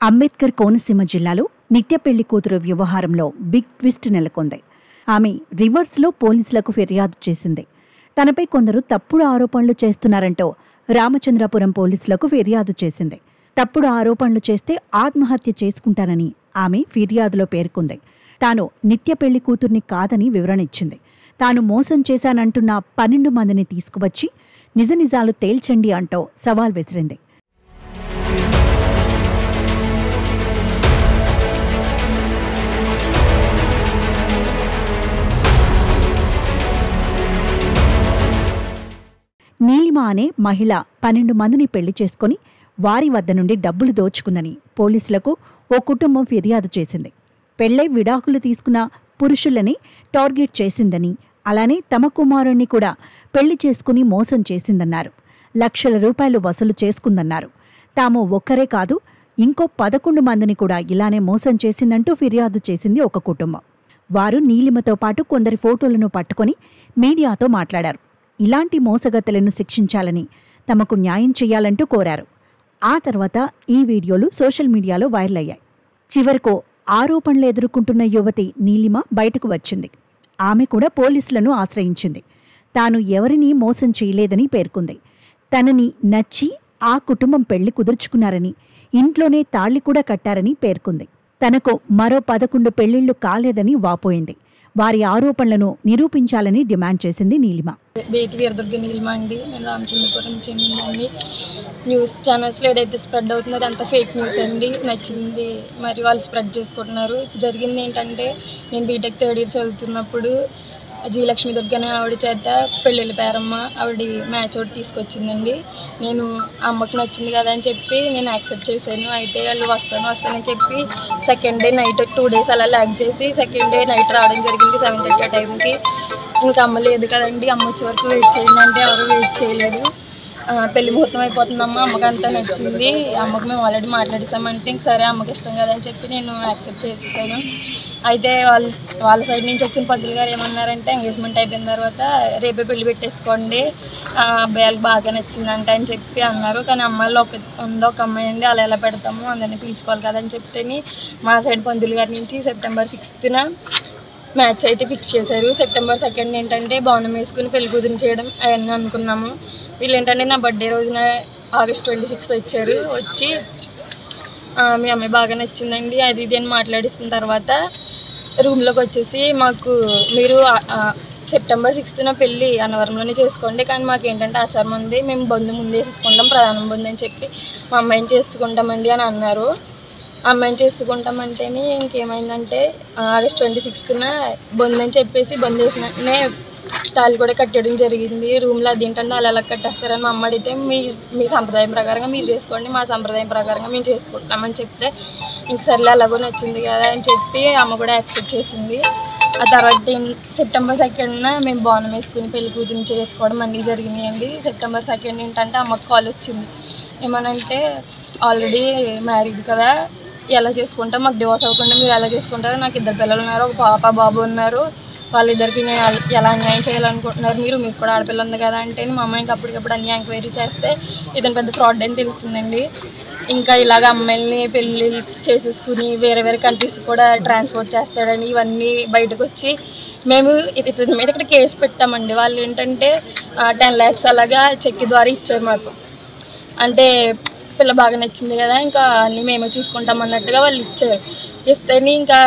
అంబేద్కర్ కోనసీమ జిల్లాలో నిత్య పెళ్లి కూతురు వ్యవహారంలో బిగ్ ట్విస్ట్ నెలకొంది. ఆమె రివర్స్లో పోలీసులకు ఫిర్యాదు చేసింది. తనపై కొందరు తప్పుడు ఆరోపణలు చేస్తున్నారంటూ రామచంద్రపురం పోలీసులకు ఫిర్యాదు చేసింది. తప్పుడు ఆరోపణలు చేస్తే ఆత్మహత్య చేసుకుంటానని ఆమె ఫిర్యాదులో పేర్కొంది. తాను నిత్య పెళ్లి కూతుర్ని కాదని వివరణ ఇచ్చింది. తాను మోసం చేశానంటున్న 12 మందిని తీసుకువచ్చి నిజనిజాలు తేల్చండి అంటూ సవాల్ విసిరింది. నీలిమ అనే మహిళ 12 మందిని పెళ్లి చేసుకుని వారి వద్ద నుండి డబ్బులు దోచుకుందని పోలీసులకు ఓ కుటుంబం ఫిర్యాదు చేసింది. పెళ్లై విడాకులు తీసుకున్న పురుషులని టార్గెట్ చేసిందని, అలానే తమ కుమారుణ్ణి కూడా పెళ్లి చేసుకుని మోసం చేసిందన్నారు. లక్షల రూపాయలు వసూలు చేసుకుందన్నారు. తాము ఒక్కరే కాదు, ఇంకో 11 మందిని కూడా ఇలానే మోసం చేసిందంటూ ఫిర్యాదు చేసింది ఒక కుటుంబం. వారు నీలిమతో పాటు కొందరి ఫోటోలను పట్టుకొని మీడియాతో మాట్లాడారు. ఇలాంటి మోసగత్తెలను శిక్షించాలని, తమకు న్యాయం చెయ్యాలంటూ కోరారు. ఆ తర్వాత ఈ వీడియోలు సోషల్ మీడియాలో వైరల్ అయ్యాయి. చివరకు ఆరోపణలు ఎదుర్కొంటున్న యువతి నీలిమ బయటకు వచ్చింది. ఆమె కూడా పోలీసులను ఆశ్రయించింది. తాను ఎవరినీ మోసం చేయలేదని పేర్కొంది. తనని నచ్చి ఆ కుటుంబం పెళ్లి కుదుర్చుకున్నారని, ఇంట్లోనే తాళి కూడా కట్టారని పేర్కొంది. తనకు మరో 11 పెళ్లిళ్లు కాలేదని వాపోయింది. వారి ఆరోపణలను నిరూపించాలని డిమాండ్ చేసింది నీలిమ. బేటి వీరదుర్గ నీలిమ అండి. నేను రామచంద్రపురం చెందిందండి. న్యూస్ ఛానల్స్లో ఏదైతే స్ప్రెడ్ అవుతుందో అదంతా ఫేక్ న్యూస్ అండి. నచ్చింది మరి వాళ్ళు స్ప్రెడ్ చేసుకుంటున్నారు. జరిగింది ఏంటంటే, నేను బీటెక్ 3rd year చదువుతున్నప్పుడు జీలక్ష్మి దుర్గ అనే ఆవిడ చేత పెళ్ళిళ్ళ పేరమ్మ ఆవిడ మ్యాచ్ ఒకటి తీసుకొచ్చిందండి. నేను అమ్మకి నచ్చింది కదా అని చెప్పి నేను యాక్సెప్ట్ చేశాను. అయితే వాళ్ళు వస్తానని చెప్పి సెకండ్ డే నైట్ 2 days అలా ల్యాగ్ చేసి సెకండ్ డే నైట్ రావడం జరిగింది 7:30 ఆ టైంకి. ఇంకా అమ్మ లేదు కదండి, అమ్మ వచ్చే వరకు వెయిట్ చేయండి అంటే ఎవరు వెయిట్ చేయలేదు. పెళ్లి ముహూర్తం అయిపోతుందమ్మా, అమ్మకి అంతా నచ్చింది, అమ్మకి మేము ఆల్రెడీ మాట్లాడేసామంటే ఇంక సరే అమ్మకి ఇష్టం కదా అని చెప్పి నేను యాక్సెప్ట్ చేసేసాను. అయితే వాళ్ళ సైడ్ నుంచి వచ్చిన పంతులు గారు ఏమన్నారంటే, ఎంగేజ్మెంట్ అయిపోయిన తర్వాత రేపే పెళ్లి పెట్టేసుకోండి, అబ్బాయిలకు బాగా నచ్చిందంట అని చెప్పి అన్నారు. కానీ అమ్మాయిలో ఒక అమ్మాయి అండి, అలా ఎలా పెడతాము, అందరినీ పిలుచుకోవాలి కదా అని చెప్తేని మా సైడ్ పంతులు గారి నుంచి September 6th మ్యాచ్ అయితే ఫిక్స్ చేశారు. September 2nd ఏంటంటే బౌనం వేసుకుని పెళ్లి కుదిరి చేయడం అవన్నీ అనుకున్నాము. వీళ్ళు ఏంటంటే నా బర్త్డే రోజున August 26th వచ్చారు. వచ్చి మీ అమ్మాయి బాగా నచ్చిందండి అది ఇది అని మాట్లాడిస్తున్న తర్వాత రూమ్లోకి వచ్చేసి, మాకు మీరు September 6th పెళ్ళి అన్నవరంలోనే చేసుకోండి, కానీ మాకు ఏంటంటే ఆచారం ఉంది, మేము బంధు ముందు వేసేసుకుంటాం, ప్రధానం బంధు అని చెప్పి మా అమ్మాయిని చేసుకుంటామండి అని అన్నారు. అమ్మాయిని చేసుకుంటామంటేనే ఇంకేమైందంటే August 26th బంధు అని చెప్పేసి బంధు వేసినట్టునే తాళి కూడా కట్టడం జరిగింది. రూమ్లో అదేంటంటే అలా కట్టేస్తారని మా అమ్మ అడిగితే, మీ సంప్రదాయం ప్రకారంగా మీరు చేసుకోండి, మా సంప్రదాయం ప్రకారంగా మేము చేసుకుంటామని చెప్తే ఇంక సర్లే అలాగో నచ్చింది కదా అని చెప్పి అమ్మ కూడా యాక్సెప్ట్ చేసింది. ఆ తర్వాత September 2nd మేము బోనం వేసుకుని పెళ్లి కూతురిని చేసుకోవడం అన్నీ జరిగినాయండి. September 2nd ఏంటంటే అమ్మకు కాల్ వచ్చింది. ఏమనంటే, ఆల్రెడీ మ్యారీడ్ కదా, ఎలా చేసుకుంటాం, మాకు డివోర్స్ అవ్వకుండా మీరు ఎలా చేసుకుంటారు, నాకు 2 పిల్లలు ఉన్నారు, ఒక పాప బాబు ఉన్నారు, వాళ్ళిద్దరికి నేను ఎలా అన్యాయం చేయాలనుకుంటున్నారు, మీకు కూడా ఆడపిల్ల ఉంది కదా అంటే మా అమ్మాయికి అప్పటికప్పుడు అన్ని ఎంక్వైరీ చేస్తే ఇతను పెద్ద ఫ్రాడ్ అని తెలిసిందండి. ఇంకా ఇలాగ అమ్మాయిల్ని పెళ్ళి చేసేసుకుని వేరే కంట్రీస్ కూడా ట్రాన్స్పోర్ట్ చేస్తాడని ఇవన్నీ బయటకు వచ్చి మేము ఇతని మీద ఇక్కడ కేసు పెట్టామండి. వాళ్ళు ఏంటంటే 10 lakhs అలాగా చెక్ ద్వారా ఇచ్చారు మాకు. అంటే పిల్ల బాగా నచ్చింది కదా, ఇంకా అన్నీ మేమే చూసుకుంటాం అన్నట్టుగా వాళ్ళు ఇచ్చారు. ఇస్తేనే ఇంకా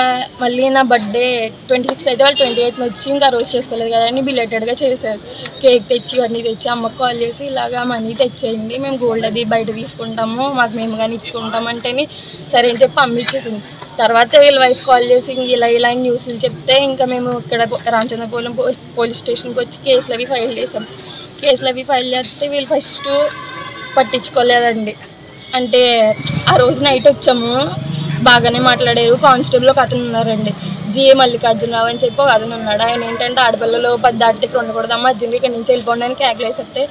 మళ్ళీ నా బర్త్డే 26th అయితే వాళ్ళు 28th వచ్చి ఇంకా రోజు చేసుకోలేదు కదా అని బిలేటెడ్గా చేశారు. కేక్ తెచ్చి ఇవన్నీ తెచ్చి అమ్మకు కాల్ చేసి ఇలాగా మనీ తెచ్చేయండి, మేము గోల్డ్ అది బయట తీసుకుంటాము, మాకు మేము కానీ ఇచ్చుకుంటామంటేనే సరే అని చెప్పి అమ్మ ఇచ్చేసింది. తర్వాత వీళ్ళ వైఫ్ కాల్ చేసి ఇలా న్యూస్లు చెప్తే ఇంకా మేము ఇక్కడ రామచంద్రపురం పోలీస్ స్టేషన్కి వచ్చి కేసులు అవి ఫైల్ చేసాం. కేసులు అవి ఫైల్ చేస్తే వీళ్ళు ఫస్ట్ పట్టించుకోలేదండి. అంటే ఆ రోజు నైట్ వచ్చాము, బాగానే మాట్లాడారు. కానిస్టేబుల్ ఒక అతను ఉన్నారండి, జిఏ మల్లికార్జునరావు అని చెప్పి ఒక అతను ఉన్నాడు. ఆయన ఏంటంటే ఆడపిల్లలు 10 దాటితే ఇక్కడ ఉండకూడదమ్మా, అర్జెంట్గా ఇక్కడ నుంచి వెళ్ళిపోండి అని కేకలేసేస్తే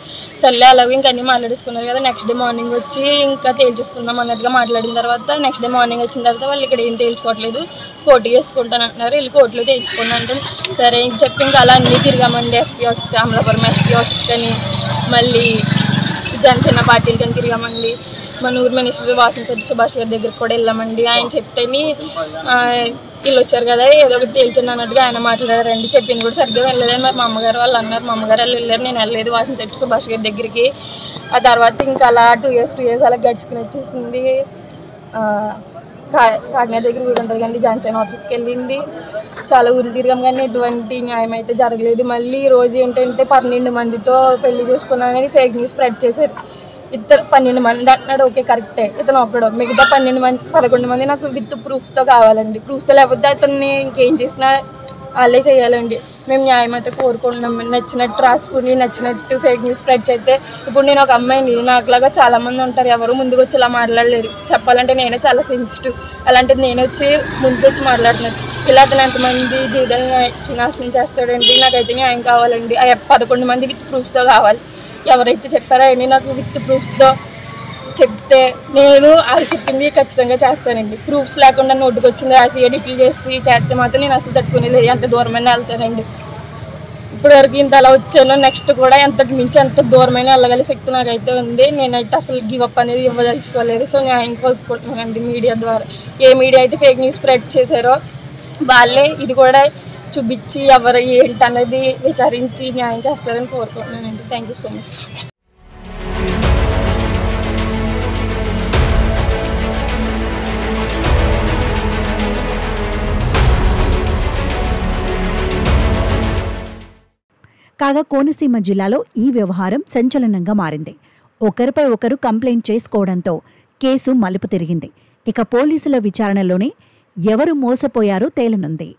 సర్లే అలాగే ఇంకా అన్నీ మాట్లాడేసుకున్నారు కదా. నెక్స్ట్ డే మార్నింగ్ వచ్చి ఇంకా తేల్చేసుకుందాం అన్నట్టుగా మాట్లాడిన తర్వాత నెక్స్ట్ డే మార్నింగ్ వచ్చిన తర్వాత వాళ్ళు ఇక్కడ ఏం తేల్చుకోవట్లేదు, కోర్టు చేసుకుంటాను అంటున్నారు. వీళ్ళు కోర్టులో తేల్చుకున్నా అంటే సరే చెప్పి ఇంకా అలా అన్నీ తిరిగామండి. ఎస్పీ ఆఫీస్కి, అమలాపురం ఎస్పీ ఆఫీస్కి అని, మళ్ళీ జనసేన పార్టీలకి తిరిగామండి. మన ఊరు మినిస్టర్ వాసంశెట్టి సుభాష్ గారి దగ్గరికి కూడా వెళ్ళామండి. ఆయన చెప్తేని వీళ్ళు వచ్చారు కదా ఏదో ఒకటి తేల్చండి అన్నట్టుగా ఆయన మాట్లాడారండి. చెప్పింది కూడా సరిగ్గా వెళ్ళలేదని మరి మా అమ్మగారు వాళ్ళు అన్నారు. మా అమ్మగారు వాళ్ళు వెళ్ళారు, నేను వెళ్ళలేదు వాసంశెట్టి సుభాష్ గారి దగ్గరికి. ఆ తర్వాత ఇంకా అలా 2 years అలా గడుచుకుని వచ్చేసింది. కాకినాడ దగ్గర ఊరు ఉంటుంది కానీ జాన్సన్ ఆఫీస్కి వెళ్ళింది. చాలా ఊరు తిరిగాం కానీ ఎటువంటి న్యాయం అయితే జరగలేదు. మళ్ళీ ఈ రోజు ఏంటంటే 12 మందితో పెళ్లి చేసుకున్నానని ఫేక్ న్యూస్ స్ప్రెడ్ చేశారు. 12 మంది అంటున్నాడు, ఓకే కరెక్టే, ఇతను ఒకడు. మిగతా 11 మంది నాకు విత్ ప్రూఫ్స్తో కావాలండి. ప్రూఫ్స్తో లేకపోతే అతన్ని ఇంకేం చేసినా వాళ్ళే చేయాలండి. మేము న్యాయం అయితే కోరుకుంటున్నాం. నచ్చినట్టు రాసుకుని నచ్చినట్టు ఫేక్ న్యూస్ స్ప్రెడ్ చేస్తే ఇప్పుడు నేను ఒక అమ్మాయిని, నాకులాగా చాలామంది ఉంటారు, ఎవరు ముందుకు వచ్చి ఇలా మాట్లాడలేరు. చెప్పాలంటే నేనే చాలా సెన్సిటివ్, అలాంటిది నేను వచ్చి ముందుకు వచ్చి మాట్లాడుతున్నాను. ఇలా అతను ఎంతమంది జీవితాన్ని నాశనం చేస్తాడండి. నాకైతే న్యాయం కావాలండి. 11 మంది విత్ ప్రూఫ్స్తో కావాలి. ఎవరైతే చెప్పారో అవన్నీ నాకు విత్ ప్రూఫ్స్తో చెప్తే నేను వాళ్ళు చెప్పింది ఖచ్చితంగా చేస్తానండి. ప్రూఫ్స్ లేకుండా నోటుకు వచ్చింది రాసి ఎడిట్లు చేసి చేస్తే మాత్రం నేను అసలు తట్టుకునేది. ఎంత దూరమైనా వెళ్తానండి. ఇప్పటివరకు ఇంత అలా వచ్చాను, నెక్స్ట్ కూడా ఎంతకు మించి ఎంత దూరమైనా వెళ్ళగల శక్తి నాకైతే ఉంది. నేనైతే అసలు గివ్ అప్ అనేది ఇవ్వదలుచుకోలేదు. సో న్యాయం కోరుకుంటున్నానండి మీడియా ద్వారా. ఏ మీడియా అయితే ఫేక్ న్యూస్ స్ప్రెడ్ చేశారో వాళ్ళే ఇది కూడా చూపించి ఎవరు ఏంటన్నది విచారించి న్యాయం చేస్తారని కోరుకుంటున్నానండి. Thank you so much. కాగా కోనసీమ జిల్లాలో ఈ వ్యవహారం సంచలనంగా మారింది. ఒకరిపై ఒకరు కంప్లైంట్ చేసుకోవడంతో కేసు మలుపు తిరిగింది. ఇక పోలీసుల విచారణలోనే ఎవరు మోసపోయారో తేలనుంది.